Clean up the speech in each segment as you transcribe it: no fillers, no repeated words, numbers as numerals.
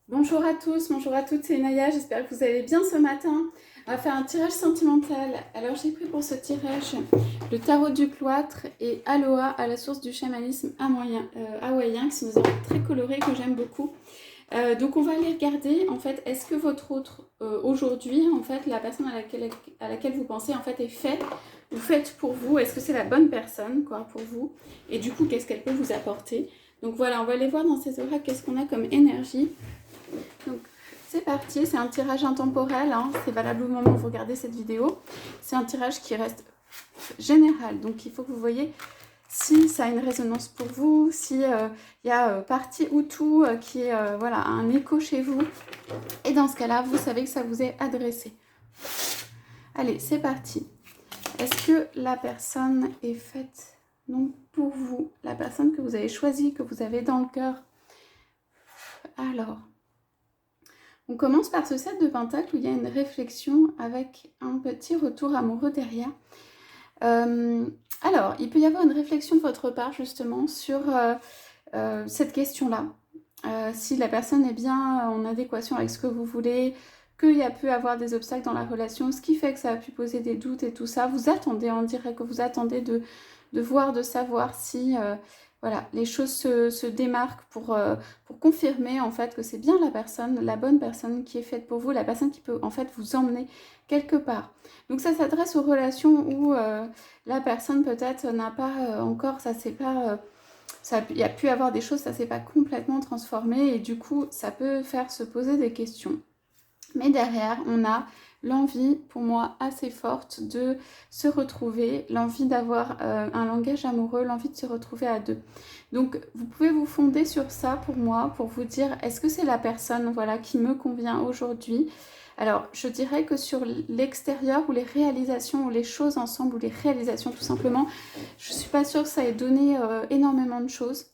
Bonjour à tous, bonjour à toutes, c'est Naya, j'espère que vous allez bien ce matin. On va faire un tirage sentimental. Alors j'ai pris pour ce tirage le tarot du cloître et Aloha à la source du chamanisme hawaïen, qui sont des orages très colorés que j'aime beaucoup. Donc on va aller regarder en fait, est-ce que votre autre aujourd'hui, en fait, la personne à laquelle vous pensez en fait est faite ou faite pour vous, est-ce que c'est la bonne personne quoi pour vous et du coup qu'est-ce qu'elle peut vous apporter. Donc voilà, on va aller voir dans ces oracles qu'est-ce qu'on a comme énergie. Donc c'est parti, c'est un tirage intemporel, hein, c'est valable au moment où vous regardez cette vidéo. C'est un tirage qui reste général, donc il faut que vous voyez si ça a une résonance pour vous, si y a partie ou tout qui est voilà, un écho chez vous. Et dans ce cas-là, vous savez que ça vous est adressé. Allez, c'est parti. Est-ce que la personne est faite donc pour vous, la personne que vous avez choisie, que vous avez dans le cœur? Alors, on commence par ce 7 de Pentacle où il y a une réflexion avec un petit retour amoureux derrière. Alors, il peut y avoir une réflexion de votre part justement sur cette question-là. Si la personne est bien en adéquation avec ce que vous voulez, qu'il y a pu avoir des obstacles dans la relation, ce qui fait que ça a pu poser des doutes et tout ça, vous attendez, on dirait que vous attendez de voir, de savoir si voilà, les choses se démarquent pour confirmer en fait que c'est bien la personne, la bonne personne qui est faite pour vous, la personne qui peut en fait vous emmener quelque part. Donc ça s'adresse aux relations où la personne peut-être n'a pas encore, ça c'est pas... il y a pu avoir des choses, ça s'est pas complètement transformé et du coup ça peut faire se poser des questions. Mais derrière, on a l'envie, pour moi, assez forte de se retrouver, l'envie d'avoir un langage amoureux, l'envie de se retrouver à deux. Donc, vous pouvez vous fonder sur ça pour moi, pour vous dire, est-ce que c'est la personne voilà, qui me convient aujourd'hui? Alors, je dirais que sur l'extérieur, ou les réalisations, ou les choses ensemble, ou les réalisations tout simplement, je ne suis pas sûre que ça ait donné énormément de choses.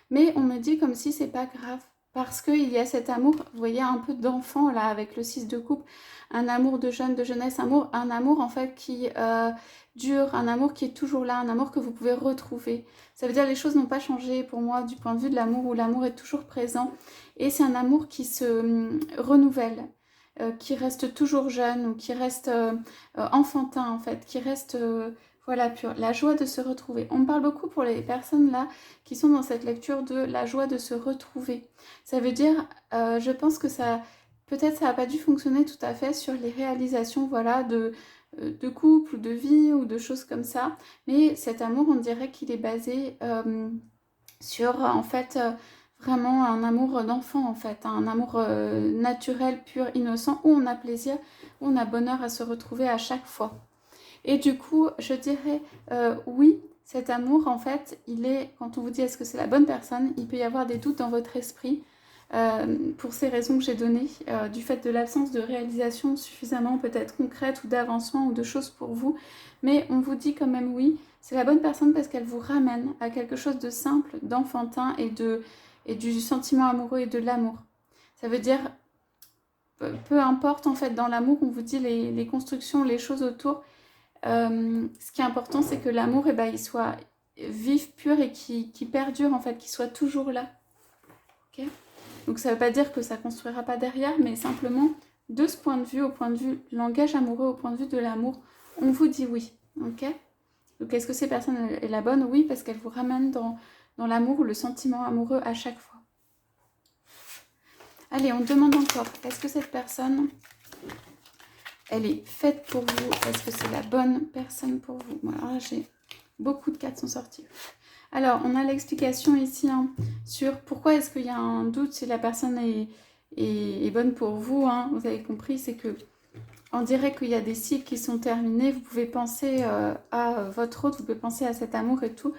Mais on me dit comme si c'est pas grave. Parce qu'il y a cet amour, vous voyez, un peu d'enfant là, avec le 6 de coupe, un amour de jeune, de jeunesse, un amour en fait qui dure, un amour qui est toujours là, un amour que vous pouvez retrouver. Ça veut dire que les choses n'ont pas changé pour moi du point de vue de l'amour, où l'amour est toujours présent. Et c'est un amour qui se renouvelle, qui reste toujours jeune, ou qui reste enfantin en fait, qui reste voilà, pur. La joie de se retrouver. On me parle beaucoup pour les personnes là qui sont dans cette lecture de la joie de se retrouver. Ça veut dire, je pense que ça, peut-être ça n'a pas dû fonctionner tout à fait sur les réalisations, voilà, de couple ou de vie ou de choses comme ça. Mais cet amour, on dirait qu'il est basé sur, en fait, vraiment un amour d'enfant, en fait, hein, un amour naturel, pur, innocent, où on a plaisir, où on a bonheur à se retrouver à chaque fois. Et du coup, je dirais oui, cet amour, en fait, il est, quand on vous dit est-ce que c'est la bonne personne, il peut y avoir des doutes dans votre esprit pour ces raisons que j'ai données, du fait de l'absence de réalisation suffisamment peut-être concrète ou d'avancement ou de choses pour vous. Mais on vous dit quand même oui, c'est la bonne personne parce qu'elle vous ramène à quelque chose de simple, d'enfantin et du sentiment amoureux et de l'amour. Ça veut dire, peu importe en fait dans l'amour, on vous dit les constructions, les choses autour, ce qui est important, c'est que l'amour, eh ben, il soit vif, pur et qui perdure, en fait, qui soit toujours là. Okay, donc ça ne veut pas dire que ça ne construira pas derrière, mais simplement, de ce point de vue, au point de vue langage amoureux, au point de vue de l'amour, on vous dit oui. Ok, donc est-ce que cette personne est la bonne? Oui, parce qu'elle vous ramène dans l'amour ou le sentiment amoureux à chaque fois. Allez, on demande encore, est-ce que cette personne, elle est faite pour vous? Est-ce que c'est la bonne personne pour vous? Voilà, j'ai beaucoup de cartes sont sorties. Alors, on a l'explication ici hein, sur pourquoi est-ce qu'il y a un doute si la personne est bonne pour vous. Hein. Vous avez compris, c'est que on dirait qu'il y a des cycles qui sont terminés. Vous pouvez penser à votre autre, vous pouvez penser à cet amour et tout,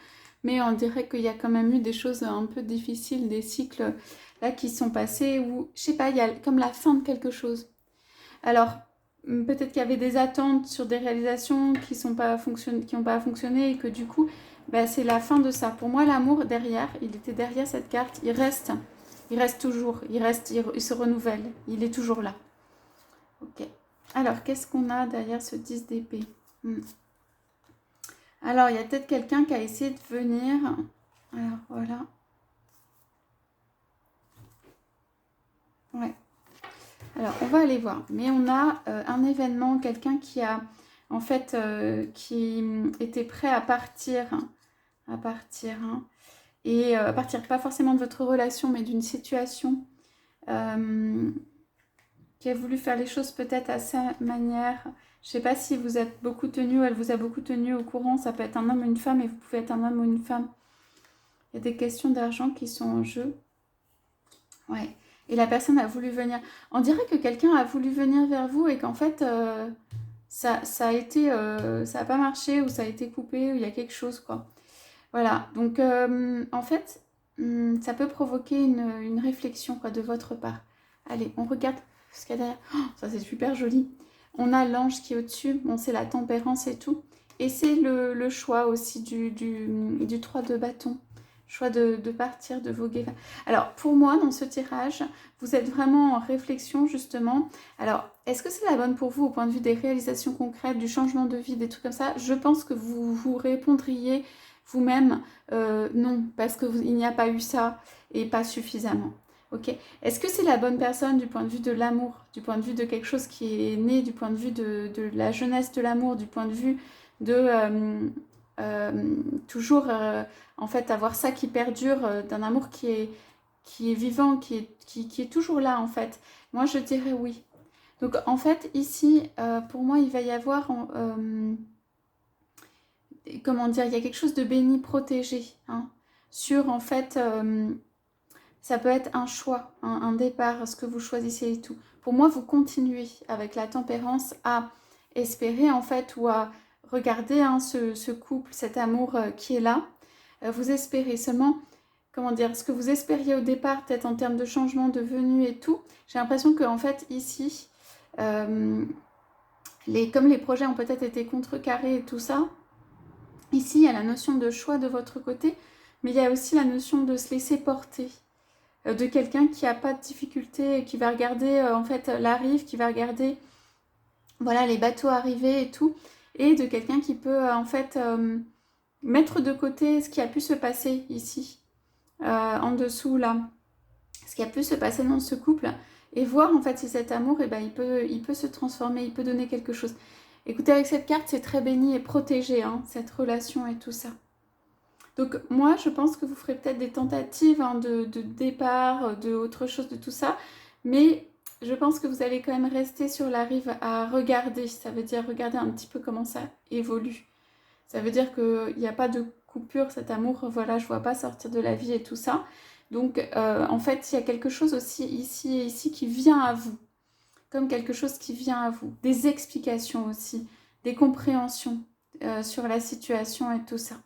mais on dirait qu'il y a quand même eu des choses un peu difficiles, des cycles là qui sont passés où, je sais pas, il y a comme la fin de quelque chose. Alors, peut-être qu'il y avait des attentes sur des réalisations qui n'ont pas fonctionné et que du coup, bah, c'est la fin de ça. Pour moi, l'amour derrière, il était derrière cette carte, il reste toujours, il se renouvelle, il est toujours là. Ok. Alors, qu'est-ce qu'on a derrière ce 10 d'épée? Alors, il y a peut-être quelqu'un qui a essayé de venir. Alors, voilà. Ouais. Alors, on va aller voir. Mais on a un événement, quelqu'un qui a, en fait, qui était prêt à partir, hein, hein, et à partir pas forcément de votre relation, mais d'une situation, euh, qui a voulu faire les choses peut-être à sa manière. Je sais pas si vous êtes beaucoup tenu ou elle vous a beaucoup tenu au courant. Ça peut être un homme ou une femme et vous pouvez être un homme ou une femme. Il y a des questions d'argent qui sont en jeu. Ouais. Et la personne a voulu venir. On dirait que quelqu'un a voulu venir vers vous et qu'en fait, ça a été, ça a pas marché ou ça a été coupé ou il y a quelque chose, quoi. Voilà. Donc, en fait, ça peut provoquer une réflexion, quoi, de votre part. Allez, on regarde ce qu'il y a derrière. Oh, ça, c'est super joli. On a l'ange qui est au-dessus. Bon, c'est la tempérance et tout. Et c'est le choix aussi du 3 de bâton. Choix de partir, de voguer. Alors, pour moi, dans ce tirage, vous êtes vraiment en réflexion, justement. Alors, est-ce que c'est la bonne pour vous au point de vue des réalisations concrètes, du changement de vie, des trucs comme ça? Je pense que vous répondriez vous-même non, parce qu'il n'y a pas eu ça et pas suffisamment. Ok. Est-ce que c'est la bonne personne du point de vue de l'amour, du point de vue de quelque chose qui est né, du point de vue de la jeunesse de l'amour, du point de vue de toujours en fait avoir ça qui perdure, d'un amour qui est vivant, qui est toujours là en fait. Moi je dirais oui. Donc en fait ici pour moi il va y avoir comment dire, il y a quelque chose de béni protégé, hein, sur en fait ça peut être un choix, un départ, ce que vous choisissez et tout. Pour moi, vous continuez avec la tempérance à espérer en fait ou à regarder hein, ce couple, cet amour qui est là. Vous espérez seulement, comment dire, ce que vous espériez au départ, peut-être en termes de changement, de venue et tout. J'ai l'impression que en fait ici, comme les projets ont peut-être été contrecarrés et tout ça, ici il y a la notion de choix de votre côté, mais il y a aussi la notion de se laisser porter de quelqu'un qui n'a pas de difficulté, qui va regarder en fait la rive, qui va regarder voilà les bateaux arriver et tout, et de quelqu'un qui peut en fait mettre de côté ce qui a pu se passer ici, en dessous là, ce qui a pu se passer dans ce couple, et voir en fait si cet amour, eh ben, il peut se transformer, il peut donner quelque chose. Écoutez, avec cette carte, c'est très béni et protégé, hein, cette relation et tout ça. Donc moi, je pense que vous ferez peut-être des tentatives hein, de départ, de autre chose, de tout ça. Mais je pense que vous allez quand même rester sur la rive à regarder. Ça veut dire regarder un petit peu comment ça évolue. Ça veut dire qu'il n'y a pas de coupure, cet amour, voilà, je ne vois pas sortir de la vie et tout ça. Donc en fait, il y a quelque chose aussi ici et ici qui vient à vous. Comme quelque chose qui vient à vous. Des explications aussi, des compréhensions sur la situation et tout ça.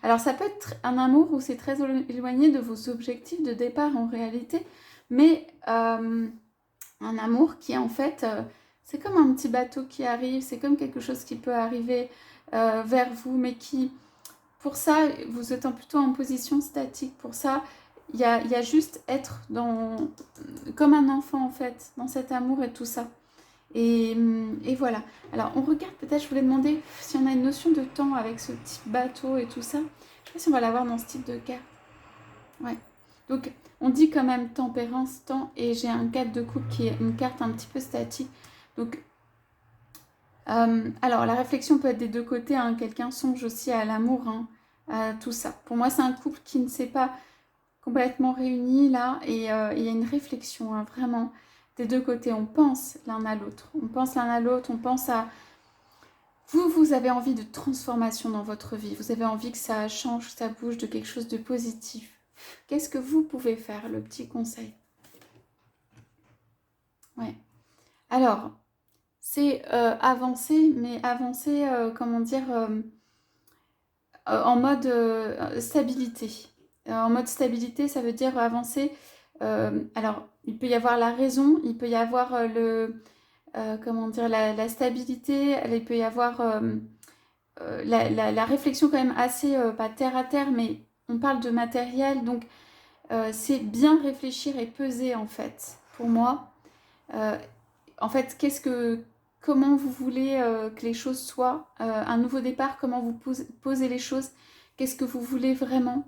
Alors ça peut être un amour où c'est très éloigné de vos objectifs de départ en réalité, mais un amour qui en fait, c'est comme un petit bateau qui arrive, c'est comme quelque chose qui peut arriver vers vous, mais qui, pour ça, vous êtes plutôt en position statique. Pour ça, il y a juste être comme un enfant en fait, dans cet amour et tout ça. Et voilà. Alors, on regarde, peut-être, je voulais demander si on a une notion de temps avec ce type bateau et tout ça. Je ne sais pas si on va l'avoir dans ce type de carte. Ouais. Donc, on dit quand même tempérance, temps, et j'ai un 4 de coupe qui est une carte un petit peu statique. Donc, alors, la réflexion peut être des deux côtés. Hein. Quelqu'un songe aussi à l'amour, hein, à tout ça. Pour moi, c'est un couple qui ne s'est pas complètement réuni là, et il y a une réflexion, hein, vraiment. Des deux côtés, on pense l'un à l'autre. On pense l'un à l'autre, on pense à... Vous avez envie de transformation dans votre vie. Vous avez envie que ça change, que ça bouge, de quelque chose de positif. Qu'est-ce que vous pouvez faire, le petit conseil? Ouais. Alors, c'est avancer, mais avancer, comment dire, en mode stabilité. En mode stabilité, ça veut dire avancer. Alors, il peut y avoir la raison, il peut y avoir comment dire, la stabilité, il peut y avoir la réflexion quand même assez, pas terre à terre, mais on parle de matériel, donc c'est bien réfléchir et peser en fait, pour moi. Euh, En fait, comment vous voulez que les choses soient, un nouveau départ, comment vous posez les choses, qu'est-ce que vous voulez vraiment.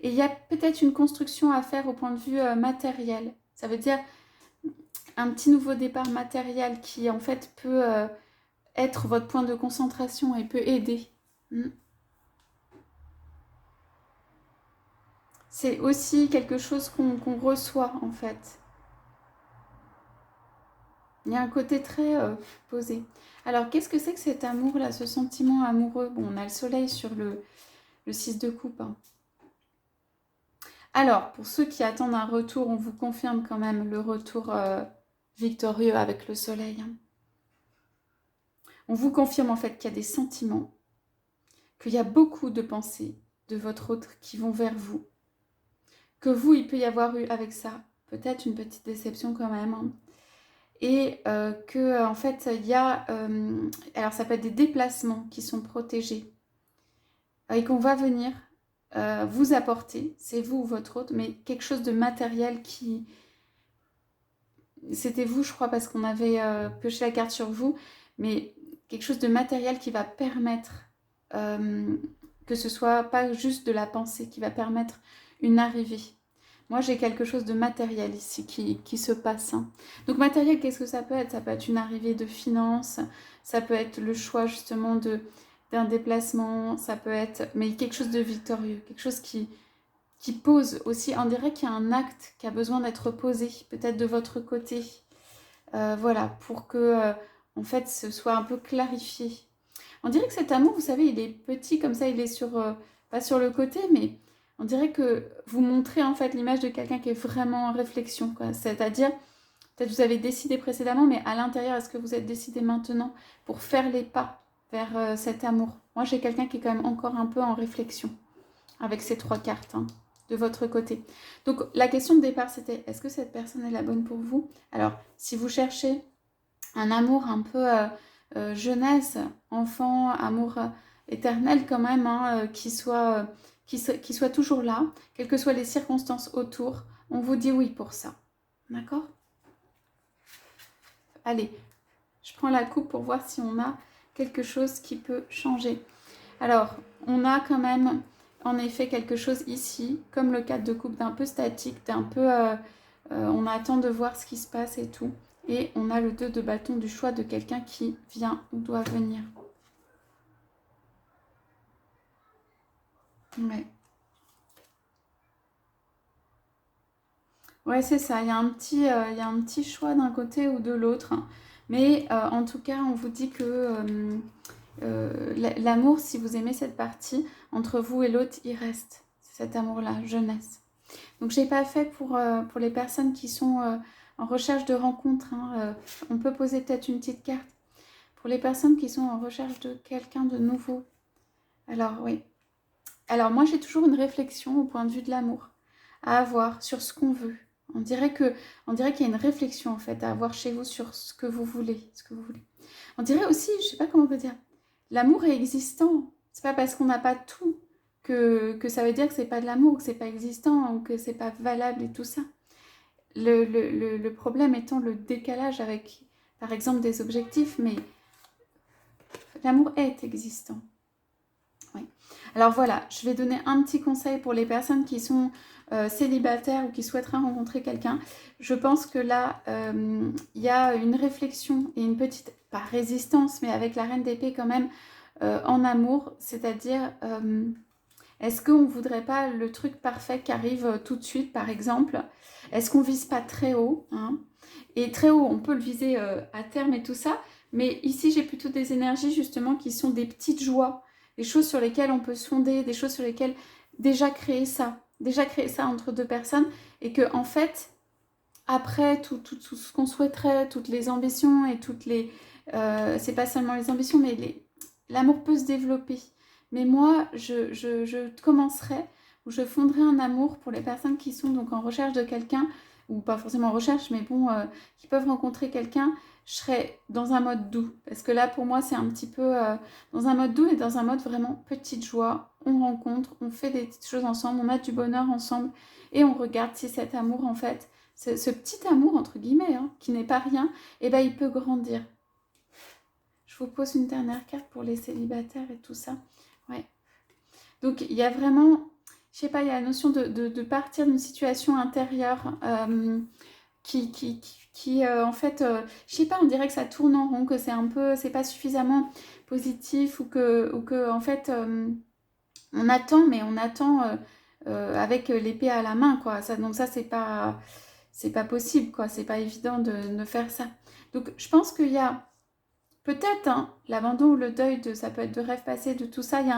Et il y a peut-être une construction à faire au point de vue matériel. Ça veut dire un petit nouveau départ matériel qui en fait peut être votre point de concentration et peut aider. C'est aussi quelque chose qu'on reçoit en fait. Il y a un côté très posé. Alors, qu'est-ce que c'est que cet amour-là, ce sentiment amoureux? Bon, on a le soleil sur le 6 de coupe. Hein. Alors, pour ceux qui attendent un retour, on vous confirme quand même le retour victorieux avec le soleil. Hein. On vous confirme en fait qu'il y a des sentiments, qu'il y a beaucoup de pensées de votre autre qui vont vers vous, que vous, il peut y avoir eu avec ça peut-être une petite déception quand même. Hein. Et que en fait il y a alors ça peut être des déplacements qui sont protégés et qu'on va venir vous apporter, c'est vous ou votre autre, mais quelque chose de matériel qui c'était vous je crois parce qu'on avait pioché la carte sur vous, mais quelque chose de matériel qui va permettre que ce soit pas juste de la pensée, qui va permettre une arrivée. Moi, j'ai quelque chose de matériel ici qui se passe. Hein. Donc, matériel, qu'est-ce que ça peut être? Ça peut être une arrivée de finances, ça peut être le choix justement d'un déplacement, ça peut être, mais quelque chose de victorieux, quelque chose qui pose aussi. On dirait qu'il y a un acte qui a besoin d'être posé, peut-être de votre côté. Voilà, pour que, en fait, ce soit un peu clarifié. On dirait que cet amour, vous savez, il est petit comme ça, il est pas sur le côté, mais on dirait que vous montrez en fait l'image de quelqu'un qui est vraiment en réflexion. C'est-à-dire, peut-être vous avez décidé précédemment, mais à l'intérieur, est-ce que vous êtes décidé maintenant pour faire les pas vers cet amour? Moi, j'ai quelqu'un qui est quand même encore un peu en réflexion avec ces 3 cartes hein, de votre côté. Donc, la question de départ, c'était est-ce que cette personne est la bonne pour vous? Alors, si vous cherchez un amour un peu jeunesse, enfant, amour éternel quand même, hein, qui soit toujours là, quelles que soient les circonstances autour, on vous dit oui pour ça. D'accord? Allez, je prends la coupe pour voir si on a quelque chose qui peut changer. Alors, on a quand même en effet quelque chose ici, comme le 4 de coupe, d'un peu statique, d'un peu... on attend de voir ce qui se passe et tout. Et on a le 2 de bâton du choix de quelqu'un qui vient ou doit venir. Ouais. Ouais, c'est ça. Il y a il y a un petit choix d'un côté ou de l'autre. Mais en tout cas, on vous dit que l'amour, si vous aimez cette partie, entre vous et l'autre, il reste. C'est cet amour-là, jeunesse. Donc, j'ai pas fait pour les personnes qui sont en recherche de rencontres. Hein, on peut poser peut-être une petite carte. Pour les personnes qui sont en recherche de quelqu'un de nouveau. Alors, oui. Alors, moi, j'ai toujours une réflexion au point de vue de l'amour à avoir sur ce qu'on veut. On dirait qu'il y a une réflexion, en fait, à avoir chez vous sur ce que vous voulez. On dirait aussi, je sais pas comment on peut dire, l'amour est existant. C'est pas parce qu'on n'a pas tout que ça veut dire que c'est pas de l'amour, que c'est pas existant ou que c'est pas valable et tout ça. Le problème étant le décalage avec, par exemple, des objectifs, mais l'amour est existant. Oui. Alors voilà, je vais donner un petit conseil pour les personnes qui sont célibataires ou qui souhaiteraient rencontrer quelqu'un. Je pense que là, il y a une réflexion et une petite, pas résistance, mais avec la reine d'épée quand même, en amour. C'est-à-dire, est-ce qu'on ne voudrait pas le truc parfait qui arrive tout de suite, par exemple? Est-ce qu'on ne vise pas très haut hein? Et très haut, on peut le viser à terme et tout ça. Mais ici, j'ai plutôt des énergies justement qui sont des petites joies, des choses sur lesquelles on peut se fonder, des choses sur lesquelles déjà créer ça entre deux personnes. Et que en fait, après tout ce qu'on souhaiterait, toutes les ambitions et toutes les... c'est pas seulement les ambitions, mais l'amour peut se développer. Mais moi, je commencerai ou je fonderai un amour pour les personnes qui sont donc en recherche de quelqu'un, ou pas forcément en recherche, mais bon, qui peuvent rencontrer quelqu'un. Je serai dans un mode doux. Parce que là, pour moi, c'est un petit peu dans un mode doux et dans un mode vraiment petite joie. On rencontre, on fait des petites choses ensemble, on a du bonheur ensemble et on regarde si cet amour, en fait, ce petit amour, entre guillemets, hein, qui n'est pas rien, eh ben, il peut grandir. Je vous pose une dernière carte pour les célibataires et tout ça. Ouais. Donc, il y a vraiment, je sais pas, il y a la notion de partir d'une situation intérieure en fait, je sais pas, on dirait que ça tourne en rond, que c'est pas suffisamment positif, ou que en fait, on attend, mais on attend avec l'épée à la main, quoi. Donc ça, c'est pas possible, quoi. C'est pas évident de faire ça. Donc je pense qu'il y a peut-être hein, l'abandon ou le deuil, ça peut être de rêves passés, de tout ça, il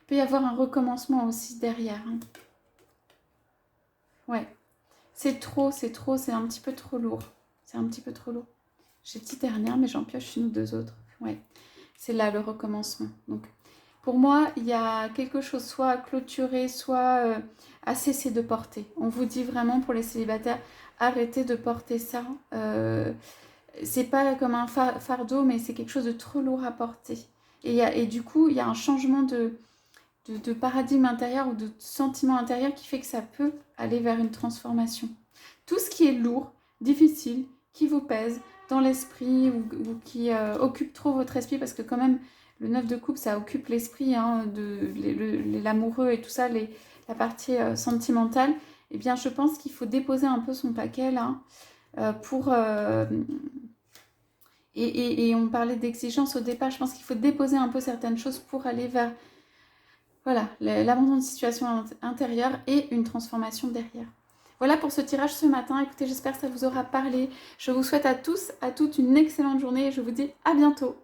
peut y avoir un recommencement aussi derrière. Hein. Ouais. C'est trop, c'est un petit peu trop lourd. C'est un petit peu trop lourd. J'ai dit dernière, mais j'en pioche une ou deux autres. Ouais, c'est là le recommencement. Donc, pour moi, il y a quelque chose soit à clôturer, soit à cesser de porter. On vous dit vraiment pour les célibataires, arrêtez de porter ça. C'est pas comme un fardeau, mais c'est quelque chose de trop lourd à porter. Et du coup, il y a un changement de paradigme intérieur ou de sentiment intérieur qui fait que ça peut aller vers une transformation. Tout ce qui est lourd, difficile, qui vous pèse dans l'esprit ou qui occupe trop votre esprit, parce que quand même, le 9 de coupe, ça occupe l'esprit, hein, l'amoureux et tout ça, la partie sentimentale, eh bien, je pense qu'il faut déposer un peu son paquet là, pour... et on parlait d'exigence au départ, je pense qu'il faut déposer un peu certaines choses pour aller vers voilà, l'abandon de situation intérieure et une transformation derrière. Voilà pour ce tirage ce matin. Écoutez, j'espère que ça vous aura parlé. Je vous souhaite à tous, à toutes une excellente journée et je vous dis à bientôt.